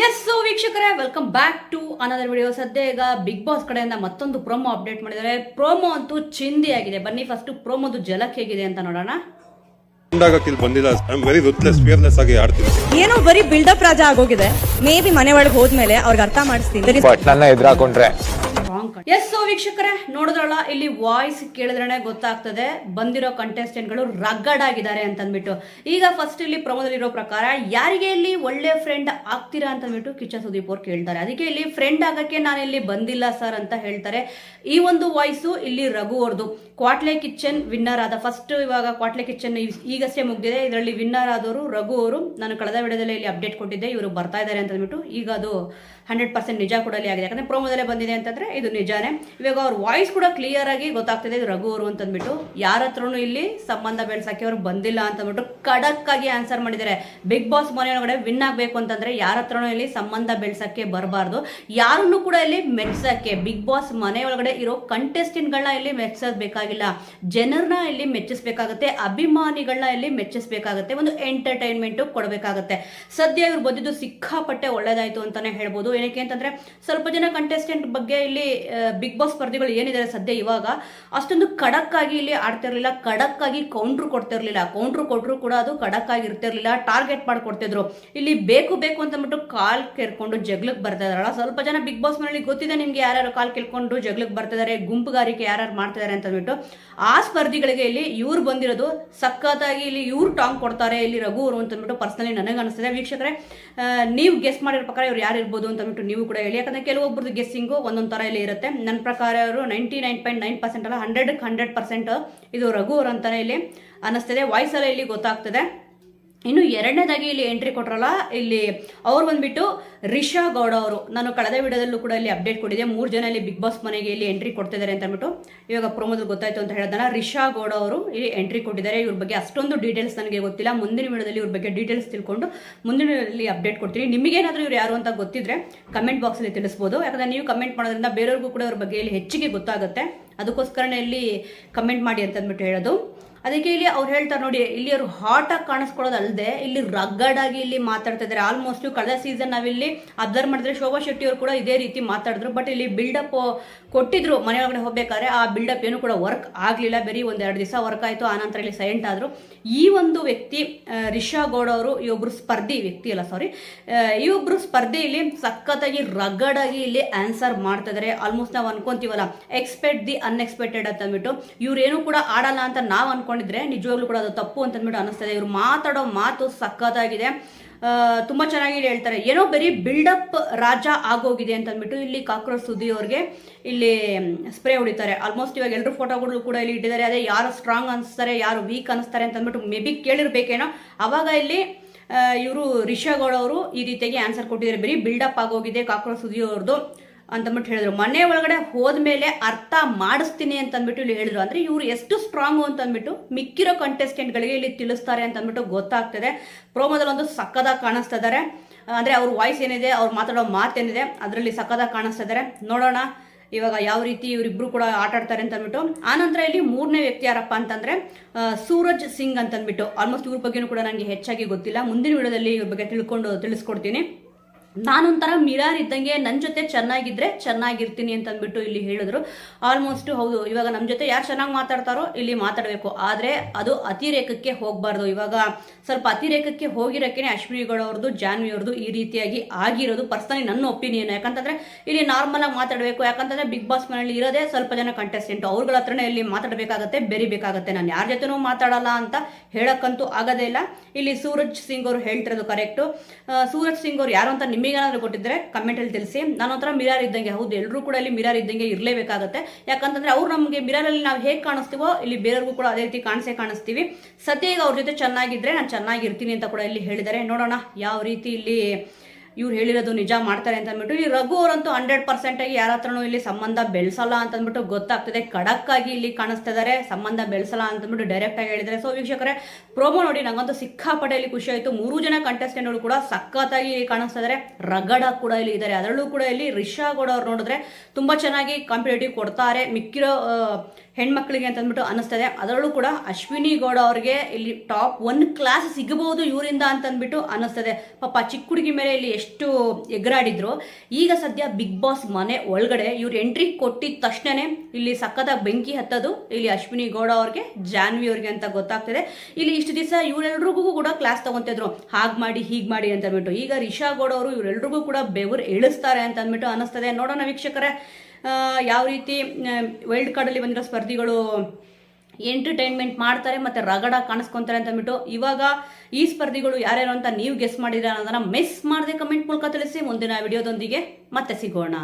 S so ವೀಕ್ಷಕರೇ, welcome back to another video. ಸದ್ಯ ಈಗ ಬಿಗ್ ಬಾಸ್ ಕಡೆಯಿಂದ ಮತ್ತೊಂದು ಪ್ರೋಮೋ ಅಪ್ಡೇಟ್ ಮಾಡಿದ್ದಾರೆ. ಪ್ರೋಮೋ ಅಂತೂ ಚಿಂದಿ ಆಗಿದೆ. ಬನ್ನಿ ಫಸ್ಟ್ ಪ್ರೋಮೋದು ಜಲಕ್ ಹೇಗಿದೆ ಅಂತ ನೋಡೋಣ. ಬಂದಿಲ್ಲ, ಐ ಆಮ್ ವೆರಿ ರುತ್ಲೆಸ್, ಫಿಯರ್ಲೆಸ್ ಆಗಿ ಆಡ್ತೀನಿ. ಏನೋ ಬರೀ ಬಿಲ್ಡಪ್ ರಾಜ ಆಗೋಗಿದೆ. ಮೇ ಬಿ ಮನೆ ಒಳಗೆ ಹೋದ್ಮೇಲೆ ಅವ್ರಿಗೆ ಅರ್ಥ ಮಾಡಿಸ್ತೀನಿ. ನನ್ನ ಎದುರಾಕೊಂಡ್ರೆ ಎಸ್ ಸೊ ವೀಕ್ಷಕರೇ, ನೋಡಿದ್ರಲ್ಲ, ಇಲ್ಲಿ ವಾಯ್ಸ್ ಕೇಳಿದ್ರೆ ಗೊತ್ತಾಗ್ತದೆ ಬಂದಿರೋ ಕಂಟೆಸ್ಟೆಂಟ್ಗಳು ರಗ್ಗಡ್ ಆಗಿದ್ದಾರೆ ಅಂತಂದ್ಬಿಟ್ಟು. ಈಗ ಫಸ್ಟ್ ಇಲ್ಲಿ ಪ್ರಮೋದಲ್ಲಿರೋ ಪ್ರಕಾರ ಯಾರಿಗೆ ಇಲ್ಲಿ ಒಳ್ಳೆ ಫ್ರೆಂಡ್ ಆಗ್ತೀರಾ ಅಂತಂದ್ಬಿಟ್ಟು ಕಿಚ್ಚ ಸುದೀಪ್ ಅವ್ರು ಕೇಳ್ತಾರೆ. ಅದಕ್ಕೆ ಇಲ್ಲಿ ಫ್ರೆಂಡ್ ಆಗಕ್ಕೆ ನಾನು ಇಲ್ಲಿ ಬಂದಿಲ್ಲ ಸರ್ ಅಂತ ಹೇಳ್ತಾರೆ. ಈ ಒಂದು ವಾಯ್ಸು ಇಲ್ಲಿ ರಘು ಅವ್ರದ್ದು. ಕ್ವಾಟ್ಲೆ ಕಿಚನ್ ವಿನ್ನರ್ ಆದ ಫಸ್ಟ್, ಇವಾಗ ಕ್ವಾಟ್ಲೆ ಕಿಚನ್ ಈಗಷ್ಟೇ ಮುಗ್ದಿದೆ. ಇದರಲ್ಲಿ ವಿನ್ನರ್ ಆದವರು ರಘು ಅವರು. ನಾನು ಕಳೆದ ವಿಡಿಯೋದಲ್ಲಿ ಇಲ್ಲಿ ಅಪ್ಡೇಟ್ ಕೊಟ್ಟಿದ್ದೆ, ಇವರು ಬರ್ತಾ ಇದ್ದಾರೆ ಅಂತಂದ್ಬಿಟ್ಟು. ಈಗ ಅದು 100% ನಿಜ ಕೂಡ ಆಗಿದೆ. ಯಾಕಂದ್ರೆ ಪ್ರೋಮೋದಲ್ಲೇ ಬಂದಿದೆ ಅಂತಂದ್ರೆ ಇದು ನಿಜಾನೇ. ಇವಾಗ ಅವ್ರ ವಾಯ್ಸ್ ಕೂಡ ಕ್ಲಿಯರ್ ಆಗಿ ಗೊತ್ತಾಗ್ತಿದೆ ಇದು ರಘು ಅವರು ಅಂತಂದ್ಬಿಟ್ಟು. ಯಾರ ಹತ್ರನೂ ಇಲ್ಲಿ ಸಂಬಂಧ ಬೆಳೆಸಕ್ಕೆ ಅವ್ರು ಬಂದಿಲ್ಲ ಅಂತಂದ್ಬಿಟ್ಟು ಖಡಕ್ ಆಗಿ ಆನ್ಸರ್ ಮಾಡಿದ್ದಾರೆ. ಬಿಗ್ ಬಾಸ್ ಮನೆಯೊಳಗಡೆ ವಿನ್ ಆಗ್ಬೇಕು ಅಂತಂದ್ರೆ ಯಾರ ಹತ್ರನೂ ಇಲ್ಲಿ ಸಂಬಂಧ ಬೆಳೆಸಕ್ಕೆ ಬರಬಾರ್ದು. ಯಾರನ್ನು ಕೂಡ ಇಲ್ಲಿ ಮೆಚ್ಚಕ್ಕೆ, ಬಿಗ್ ಬಾಸ್ ಮನೆ ಒಳಗಡೆ ಇರೋ ಕಂಟೆಸ್ಟೆಂಟ್ಗಳನ್ನ ಇಲ್ಲಿ ಮೆಚ್ಚೋದ್ ಬೇಕಾಗಿಲ್ಲ. ಜನರನ್ನ ಇಲ್ಲಿ ಮೆಚ್ಚಿಸ್ಬೇಕಾಗತ್ತೆ, ಅಭಿಮಾನಿಗಳನ್ನ ಇಲ್ಲಿ ಮೆಚ್ಚಿಸ್ಬೇಕಾಗತ್ತೆ, ಒಂದು ಎಂಟರ್ಟೈನ್ಮೆಂಟ್ ಕೊಡಬೇಕಾಗತ್ತೆ. ಸದ್ಯ ಇವ್ರು ಬಂದಿದ್ದು ಸಿಕ್ಕಾಪಟ್ಟೆ ಒಳ್ಳೇದಾಯ್ತು ಅಂತಾನೆ ಹೇಳ್ಬೋದು. ಏನಕ್ಕೆ ಅಂತಂದ್ರೆ ಸ್ವಲ್ಪ ಜನ ಕಂಟೆಸ್ಟೆಂಟ್ ಬಗ್ಗೆ ಇಲ್ಲಿ ಬಿಗ್ ಬಾಸ್ ಸ್ಪರ್ಧಿಗಳು ಏನಿದ್ದಾರೆ ಸದ್ಯ ಇವಾಗ ಅಷ್ಟೊಂದು ಖಡಕ್ ಆಗಿ ಇಲ್ಲಿ ಆಡ್ತಿರ್ಲಿಲ್ಲ, ಖಡಕ್ ಆಗಿ ಕೌಂಟ್ರ್ ಕೊಡ್ತಿರ್ಲಿಲ್ಲ. ಕೌಂಟ್ರ್ ಕೊಟ್ಟರು ಕೂಡ ಅದು ಖಡಕ್ ಆಗಿ ಇರ್ತಿರ್ಲಿಲ್ಲ, ಟಾರ್ಗೆಟ್ ಮಾಡ್ಕೊಡ್ತಿದ್ರು. ಇಲ್ಲಿ ಬೇಕು ಅಂತಂದ್ಬಿಟ್ಟು ಕಾಲ್ ಕೆರ್ಕೊಂಡು ಜಗ್ಲಕ್ ಬರ್ತಾ ಇದಾರಲ್ಲ ಸ್ವಲ್ಪ ಜನ. ಬಿಗ್ ಬಾಸ್ ಮನೆಯಲ್ಲಿ ಗೊತ್ತಿದೆ ನಿಮ್ಗೆ ಯಾರ್ಯಾರು ಕಾಲ್ ಕೆಲ್ಕೊಂಡು ಜಗ್ಲಕ್ ಬರ್ತಿದ್ದಾರೆ, ಗುಂಪುಗಾರಿಕೆ ಯಾರ್ಯಾರು ಮಾಡ್ತಿದ್ದಾರೆ ಅಂತಂದ್ಬಿಟ್ಟು. ಆ ಸ್ಪರ್ಧಿಗಳಿಗೆ ಇಲ್ಲಿ ಇವ್ರು ಬಂದಿರೋದು ಸಖತ್ತಾಗಿ ಇಲ್ಲಿ ಇವ್ರು ಟಾಂಗ್ ಕೊಡ್ತಾರೆ ಇಲ್ಲಿ ರಘು ಅವರು ಅಂತಂದ್ಬಿಟ್ಟು ಪರ್ಸನಲಿ ನನಗೆ ಅನಿಸ್ತದೆ. ವೀಕ್ಷಕರೇ, ನೀವು ಗೆಸ್ ಮಾಡಿರೋ ಪ್ರಕಾರ ಇವ್ರು ಯಾರು ಇರ್ಬೋದು ಅಂತಂದ್ಬಿಟ್ಟು ನೀವು ಕೂಡ ಹೇಳಿ. ಯಾಕಂದ್ರೆ ಕೆಲವೊಬ್ಬರದ್ದು ಗೆಸ್ಸಿಂಗು ಒಂದೊಂದು ತರ ಇಲ್ಲಿ ಇರುತ್ತೆ. ನನ್ನ ಪ್ರಕಾರ ಅವರು 99.9% ಅಲ್ಲ, 100% ಇದು ರಘು ಅವರು ಅಂತಾನೆ ಇಲ್ಲಿ ಅನಿಸ್ತದೆ. ವಾಯ್ಸ್ ಎಲ್ಲ ಇಲ್ಲಿ ಗೊತ್ತಾಗ್ತದೆ. ಇನ್ನು ಎರಡನೇದಾಗಿ ಇಲ್ಲಿ ಎಂಟ್ರಿ ಕೊಟ್ರಲ್ಲ, ಇಲ್ಲಿ ಅವ್ರು ಬಂದ್ಬಿಟ್ಟು ರಿಷಾ ಗೌಡ ಅವರು. ನಾನು ಕಳೆದ ವಿಡಿಯೋದಲ್ಲೂ ಕೂಡ ಇಲ್ಲಿ ಅಪ್ಡೇಟ್ ಕೊಟ್ಟಿದ್ದೆ. 3 ಜನ ಇಲ್ಲಿ ಬಿಗ್ ಬಾಸ್ ಮನೆಗೆ ಇಲ್ಲಿ ಎಂಟ್ರಿ ಕೊಡ್ತಿದ್ದಾರೆ ಅಂತ ಅಂದ್ಬಿಟ್ಟು. ಇವಾಗ ಪ್ರೋಮೋದಲ್ಲಿ ಗೊತ್ತಾಯ್ತು ಅಂತ ಹೇಳಿದಲ್ಲ, ರಿಷಾ ಗೌಡ ಅವರು ಇಲ್ಲಿ ಎಂಟ್ರಿ ಕೊಟ್ಟಿದ್ದಾರೆ. ಇವ್ರ ಬಗ್ಗೆ ಅಷ್ಟೊಂದು ಡೀಟೇಲ್ಸ್ ನನಗೆ ಗೊತ್ತಿಲ್ಲ. ಮುಂದಿನ ವಿಡಿಯೋದಲ್ಲಿ ಇವ್ರ ಬಗ್ಗೆ ಡೀಟೇಲ್ಸ್ ತಿಳ್ಕೊಂಡು ಮುಂದಿನ ವಿಡಿಯೋದಲ್ಲಿ ಅಪ್ಡೇಟ್ ಕೊಡ್ತೀನಿ. ನಿಮಗೇನಾದರೂ ಇವ್ರು ಯಾರು ಅಂತ ಗೊತ್ತಿದ್ರೆ ಕಮೆಂಟ್ ಬಾಕ್ಸಲ್ಲಿ ತಿಳಿಸ್ಬೋದು. ಯಾಕಂದ್ರೆ ನೀವು ಕಮೆಂಟ್ ಮಾಡೋದ್ರಿಂದ ಬೇರೆಯವ್ರಿಗೂ ಕೂಡ ಇವ್ರ ಬಗ್ಗೆ ಇಲ್ಲಿ ಹೆಚ್ಚಿಗೆ ಗೊತ್ತಾಗುತ್ತೆ. ಅದಕ್ಕೋಸ್ಕರನೇ ಇಲ್ಲಿ ಕಮೆಂಟ್ ಮಾಡಿ ಅಂತ ಅಂದ್ಬಿಟ್ಟು ಹೇಳೋದು. ಅದಕ್ಕೆ ಇಲ್ಲಿ ಅವ್ರು ಹೇಳ್ತಾರೆ ನೋಡಿ, ಇಲ್ಲಿ ಅವರು ಹಾಟ್ ಆಗಿ ಕಾಣಿಸ್ಕೊಳ್ಳೋದಲ್ಲದೆ ಇಲ್ಲಿ ರಗ್ಗಡ್ ಆಗಿ ಇಲ್ಲಿ ಮಾತಾಡ್ತಾ ಇದ್ದಾರೆ. ಆಲ್ಮೋಸ್ಟ್ ಕಳೆದ ಸೀಸನ್ ನಾವಿಲ್ಲಿ ಅಬ್ಸರ್ವ್ ಮಾಡಿದ್ರೆ ಶೋಭಾ ಶೆಟ್ಟಿ ಅವರು ಕೂಡ ಇದೇ ರೀತಿ ಮಾತಾಡಿದ್ರು. ಬಟ್ ಇಲ್ಲಿ ಬಿಲ್ಡಪ್ ಕೊಟ್ಟಿದ್ರು ಮನೆಯೊಳಗಡೆ ಹೋಗ್ಬೇಕಾದ್ರೆ. ಆ ಬಿಲ್ಡಪ್ ಏನು ಕೂಡ ವರ್ಕ್ ಆಗಲಿಲ್ಲ. ಬರೀ 1-2 ದಿವಸ ವರ್ಕ್ ಆಯಿತು, ಆನಂತರ ಇಲ್ಲಿ ಸೈಲೆಂಟ್ ಆದರು. ಈ ಒಂದು ವ್ಯಕ್ತಿ ರಿಷಾ ಗೌಡ ಅವರು, ಈ ಒಬ್ರು ಸ್ಪರ್ಧಿ ವ್ಯಕ್ತಿ ಅಲ್ಲ ಸಾರಿ ಈ ಒಬ್ರು ಸ್ಪರ್ಧಿ ಇಲ್ಲಿ ಸಖತ್ತಾಗಿ ರಗ್ಗಡ್ ಆಗಿ ಇಲ್ಲಿ ಆನ್ಸರ್ ಮಾಡ್ತಾ ಇದ್ದಾರೆ. ಆಲ್ಮೋಸ್ಟ್ ನಾವು ಅನ್ಕೊಂತೀವಲ್ಲ, ಎಕ್ಸ್ಪೆಕ್ಟ್ ದಿ ಅನ್ಎಕ್ಸ್ಪೆಕ್ಟೆಡ್ ಅಂತ ಅಂದ್ಬಿಟ್ಟು. ಇವ್ರೇನು ಕೂಡ ಆಡಲ್ಲ ಅಂತ ನಾವು ಅನ್ಕೊಂಡಿದ್ರೆ ನಿಜವಾಗ್ಲೂ ಕೂಡ ಅದು ತಪ್ಪು ಅಂತ ಅಂದ್ಬಿಟ್ಟು ಅನಿಸ್ತದೆ. ಇವ್ರು ಮಾತಾಡೋ ಮಾತು ಸಖತ್ತಾಗಿದೆ, ತುಂಬಾ ಚೆನ್ನಾಗಿ ಹೇಳ್ತಾರೆ. ಏನೋ ಬರೀ ಬಿಲ್ಡಪ್ ರಾಜ ಆಗೋಗಿದೆ ಅಂತ ಅಂದ್ಬಿಟ್ಟು ಇಲ್ಲಿ ಕಾಕ್ರೋಚ್ ಸುದ್ದಿ ಅವ್ರಿಗೆ ಇಲ್ಲಿ ಸ್ಪ್ರೇ ಹೊಡಿತಾರೆ. ಆಲ್ಮೋಸ್ಟ್ ಇವಾಗ ಎಲ್ಲರೂ ಫೋಟೋಗಳು ಕೂಡ ಇಲ್ಲಿ ಇಟ್ಟಿದ್ದಾರೆ. ಅದೇ ಯಾರು ಸ್ಟ್ರಾಂಗ್ ಅನಿಸ್ತಾರೆ, ಯಾರು ವೀಕ್ ಅನಿಸ್ತಾರೆ ಅಂತ ಅಂದ್ಬಿಟ್ಟು ಮೇ ಬಿ ಕೇಳಿರ್ಬೇಕೇನೋ. ಅವಾಗ ಇಲ್ಲಿ ಇವರು ರಿಷಾ ಗೌಡ ಅವರು ಈ ರೀತಿಯಾಗಿ ಆನ್ಸರ್ ಕೊಟ್ಟಿದ್ದಾರೆ. ಬರೀ ಬಿಲ್ಡಪ್ ಆಗೋಗಿದೆ ಕಾಕ್ರೋಚ್ ಸುದ್ದಿ ಅವ್ರದ್ದು ಅಂತಂದ್ಬಿಟ್ಟು ಹೇಳಿದ್ರು. ಮನೆ ಒಳಗಡೆ ಹೋದ್ಮೇಲೆ ಅರ್ಥ ಮಾಡಿಸ್ತೀನಿ ಅಂತ ಅಂದ್ಬಿಟ್ಟು ಇಲ್ಲಿ ಹೇಳಿದ್ರು. ಅಂದ್ರೆ ಇವ್ರು ಎಷ್ಟು ಸ್ಟ್ರಾಂಗು ಅಂತ ಅಂದ್ಬಿಟ್ಟು ಮಿಕ್ಕಿರೋ ಕಂಟೆಸ್ಟೆಂಟ್ಗಳಿಗೆ ಇಲ್ಲಿ ತಿಳಿಸ್ತಾರೆ ಅಂತ ಅಂದ್ಬಿಟ್ಟು ಗೊತ್ತಾಗ್ತದೆ. ಪ್ರೋಮೋದಲ್ಲಿ ಒಂದು ಸಕ್ಕದಾಗಿ ಕಾಣಿಸ್ತಾ ಇದ್ದಾರೆ. ಅಂದ್ರೆ ಅವ್ರ ವಾಯ್ಸ್ ಏನಿದೆ, ಅವ್ರು ಮಾತಾಡೋ ಮಾತೇನಿದೆ, ಅದರಲ್ಲಿ ಸಕ್ಕದಾಗಿ ಕಾಣಿಸ್ತಾ ಇದ್ದಾರೆ. ನೋಡೋಣ ಇವಾಗ ಯಾವ ರೀತಿ ಇವರಿಬ್ರು ಕೂಡ ಆಟ ಆಡ್ತಾರೆ ಅಂತ ಅಂದ್ಬಿಟ್ಟು. ಆನಂತರ ಇಲ್ಲಿ 3ನೇ ವ್ಯಕ್ತಿ ಯಾರಪ್ಪ ಅಂತಂದ್ರೆ ಸೂರಜ್ ಸಿಂಗ್ ಅಂತಂದ್ಬಿಟ್ಟು. ಆಲ್ಮೋಸ್ಟ್ ಇವ್ರ ಬಗ್ಗೆನೂ ಕೂಡ ನನಗೆ ಹೆಚ್ಚಾಗಿ ಗೊತ್ತಿಲ್ಲ. ಮುಂದಿನ ವಿಡಿಯೋದಲ್ಲಿ ಇವ್ರ ಬಗ್ಗೆ ತಿಳಿಸ್ಕೊಡ್ತೀನಿ. ನಾನೊಂಥರ ಮಿರಾರ್ ಇದ್ದಂಗೆ, ನನ್ನ ಜೊತೆ ಚೆನ್ನಾಗಿದ್ರೆ ಚೆನ್ನಾಗಿರ್ತೀನಿ ಅಂತ ಅಂದ್ಬಿಟ್ಟು ಇಲ್ಲಿ ಹೇಳಿದ್ರು. ಆಲ್ಮೋಸ್ಟ್ ಹೌದು, ಇವಾಗ ನಮ್ಮ ಜೊತೆ ಯಾರು ಚೆನ್ನಾಗಿ ಮಾತಾಡ್ತಾರೋ ಇಲ್ಲಿ ಮಾತಾಡಬೇಕು, ಆದರೆ ಅದು ಅತಿರೇಕಕ್ಕೆ ಹೋಗಬಾರ್ದು. ಇವಾಗ ಸ್ವಲ್ಪ ಅತಿರೇಕಕ್ಕೆ ಹೋಗಿರೋಕೆ ಅಶ್ವಿನಿ ಗೌಡ ಅವ್ರದ್ದು, ಜಾನ್ವಿ ಅವ್ರದ್ದು ಈ ರೀತಿಯಾಗಿ ಆಗಿರೋದು ಪರ್ಸನಲಿ ನನ್ನ ಒಪಿನಿಯನ್. ಯಾಕಂತಂದ್ರೆ ಇಲ್ಲಿ ನಾರ್ಮಲ್ ಆಗಿ ಮಾತಾಡಬೇಕು. ಯಾಕಂತಂದ್ರೆ ಬಿಗ್ ಬಾಸ್ ಮನೆಯಲ್ಲಿ ಇರೋದೇ ಸ್ವಲ್ಪ ಜನ ಕಂಟೆಸ್ಟೆಂಟ್, ಅವ್ರಗಳ ಹತ್ರನೇ ಇಲ್ಲಿ ಮಾತಾಡಬೇಕಾಗತ್ತೆ, ಬೆರಿಬೇಕಾಗತ್ತೆ. ನಾನು ಯಾರ ಜೊತೆನೂ ಮಾತಾಡಲ್ಲ ಅಂತ ಹೇಳಕ್ಕಂತೂ ಆಗೋದೇ ಇಲ್ಲ. ಇಲ್ಲಿ ಸೂರಜ್ ಸಿಂಗ್ ಅವರು ಹೇಳ್ತಿರೋದು ಕರೆಕ್ಟು. ಸೂರಜ್ ಸಿಂಗ್ ಅವ್ರು ಯಾರು ಅಂತ ನಿಮಗೇನಾದ್ರೂ ಕೊಟ್ಟಿದ್ರೆ ಕಮೆಂಟ್ ಅಲ್ಲಿ ತಿಳಿಸಿ. ನಾನೊಂಥರ ಮಿರಾರ್ ಇದ್ದಂಗೆ, ಹೌದು ಎಲ್ಲರೂ ಕೂಡ ಇಲ್ಲಿ ಮಿರಾರ್ ಇದ್ದಂಗೆ ಇರಲೇಬೇಕಾಗತ್ತೆ. ಯಾಕಂತಂದ್ರೆ ಅವ್ರು ನಮಗೆ ಮಿರಾರ್ ಅಲ್ಲಿ ನಾವು ಹೇಗೆ ಕಾಣಿಸ್ತೀವೋ ಇಲ್ಲಿ ಬೇರೆಯವ್ರಿಗೂ ಕೂಡ ಅದೇ ರೀತಿ ಕಾಣಿಸ್ತೀವಿ. ಸದ್ಯ ಈಗ ಅವ್ರ ಜೊತೆ ಚೆನ್ನಾಗಿದ್ರೆ ನಾನು ಚೆನ್ನಾಗಿರ್ತೀನಿ ಅಂತ ಕೂಡ ಇಲ್ಲಿ ಹೇಳಿದ್ದಾರೆ. ನೋಡೋಣ ಯಾವ ರೀತಿ ಇಲ್ಲಿ ಇವ್ರು ಹೇಳಿರೋದು ನಿಜ ಮಾಡ್ತಾರೆ ಅಂತ ಅಂದ್ಬಿಟ್ಟು. ಈ ರಘು ಅವರಂತೂ 100% ಆಗಿ ಯಾರ ಹತ್ರನೂ ಇಲ್ಲಿ ಸಂಬಂಧ ಬೆಳೆಸಲ್ಲ ಅಂತ ಅಂದ್ಬಿಟ್ಟು ಗೊತ್ತಾಗ್ತದೆ. ಖಡಕ್ ಆಗಿ ಇಲ್ಲಿ ಕಾಣಿಸ್ತಾ ಇದ್ದಾರೆ, ಸಂಬಂಧ ಬೆಳೆಸಲ್ಲ ಅಂತ ಅಂದ್ಬಿಟ್ಟು ಡೈರೆಕ್ಟ್ ಆಗಿ ಹೇಳಿದ್ದಾರೆ. ಸೊ ವೀಕ್ಷಕರೇ, ಪ್ರೋಮೋ ನೋಡಿ ನಂಗಂತೂ ಸಿಕ್ಕಾಪಟ್ಟೆಯಲ್ಲಿ ಖುಷಿ ಆಯಿತು. 3 ಜನ ಕಂಟೆಸ್ಟೆಂಟ್ಗಳು ಕೂಡ ಸಖತ್ತಾಗಿ ಕಾಣಿಸ್ತಾ ಇದ್ದಾರೆ, ರಗಡ ಕೂಡ ಇಲ್ಲಿ ಇದ್ದಾರೆ. ಅದರಲ್ಲೂ ಕೂಡ ಇಲ್ಲಿ ರಿಷಾ ಗೌಡ ಅವ್ರು ನೋಡಿದ್ರೆ ತುಂಬಾ ಚೆನ್ನಾಗಿ ಕಾಂಪಿಟೇಟಿವ್ ಕೊಡ್ತಾರೆ. ಮಿಕ್ಕಿರೋ ಹೆಣ್ಮಕ್ಳಿಗೆ ಅಂತ ಅಂದ್ಬಿಟ್ಟು ಅನಿಸ್ತದೆ. ಅದರಲ್ಲೂ ಕೂಡ ಅಶ್ವಿನಿ ಗೌಡ ಅವ್ರಿಗೆ ಇಲ್ಲಿ ಟಾಪ್ 1 ಕ್ಲಾಸ್ ಸಿಗಬಹುದು ಇವರಿಂದ ಅಂತ ಅಂದ್ಬಿಟ್ಟು ಅನಿಸ್ತದೆ. ಪಾಪ ಚಿಕ್ಕ ಹುಡುಗಿ ಮೇಲೆ ಇಲ್ಲಿ ಎಷ್ಟು ಎಗರಾಡಿದ್ರು. ಈಗ ಸದ್ಯ ಬಿಗ್ ಬಾಸ್ ಮನೆ ಒಳಗಡೆ ಇವ್ರು ಎಂಟ್ರಿ ಕೊಟ್ಟಿದ ತಕ್ಷಣನೇ ಇಲ್ಲಿ ಸಖತ್ತಾಗಿ ಬೆಂಕಿ ಹತ್ತೋದು ಇಲ್ಲಿ ಅಶ್ವಿನಿ ಗೌಡ ಅವ್ರಿಗೆ, ಜಾನ್ವಿ ಅವ್ರಿಗೆ ಅಂತ ಗೊತ್ತಾಗ್ತದೆ. ಇಲ್ಲಿ ಇಷ್ಟು ದಿವಸ ಇವರೆಲ್ರಿಗೂ ಕೂಡ ಕ್ಲಾಸ್ ತಗೊಂತಿದ್ರು, ಹಾಗೆ ಮಾಡಿ ಹೀಗೆ ಮಾಡಿ ಅಂತ ಅಂದ್ಬಿಟ್ಟು. ಈಗ ರಿಷಾ ಗೌಡ ಅವರು ಇವರೆಲ್ರಿಗೂ ಕೂಡ ಬೆವರು ಇಳಿಸ್ತಾರೆ ಅಂತ ಅಂದ್ಬಿಟ್ಟು ಅನಿಸ್ತದೆ. ನೋಡೋಣ ವೀಕ್ಷಕರೇ, ಯಾವ ರೀತಿ ವೈಲ್ಡ್ ಕಾರ್ಡಲ್ಲಿ ಬಂದಿರೋ ಸ್ಪರ್ಧಿಗಳು ಎಂಟರ್ಟೈನ್ಮೆಂಟ್ ಮಾಡ್ತಾರೆ ಮತ್ತು ರಗಡ ಕಾಣಿಸ್ಕೊಂತಾರೆ ಅಂತ ಅಂದ್ಬಿಟ್ಟು. ಇವಾಗ ಈ ಸ್ಪರ್ಧಿಗಳು ಯಾರ್ಯಾರು ಅಂತ ನೀವು ಗೆಸ್ ಮಾಡಿದ್ರೆ ಅನ್ನೋದನ್ನ ಮಿಸ್ ಮಾಡದೆ ಕಮೆಂಟ್ ಮೂಲಕ ತಿಳಿಸಿ. ಮುಂದಿನ ವಿಡಿಯೋದೊಂದಿಗೆ ಮತ್ತೆ ಸಿಗೋಣ.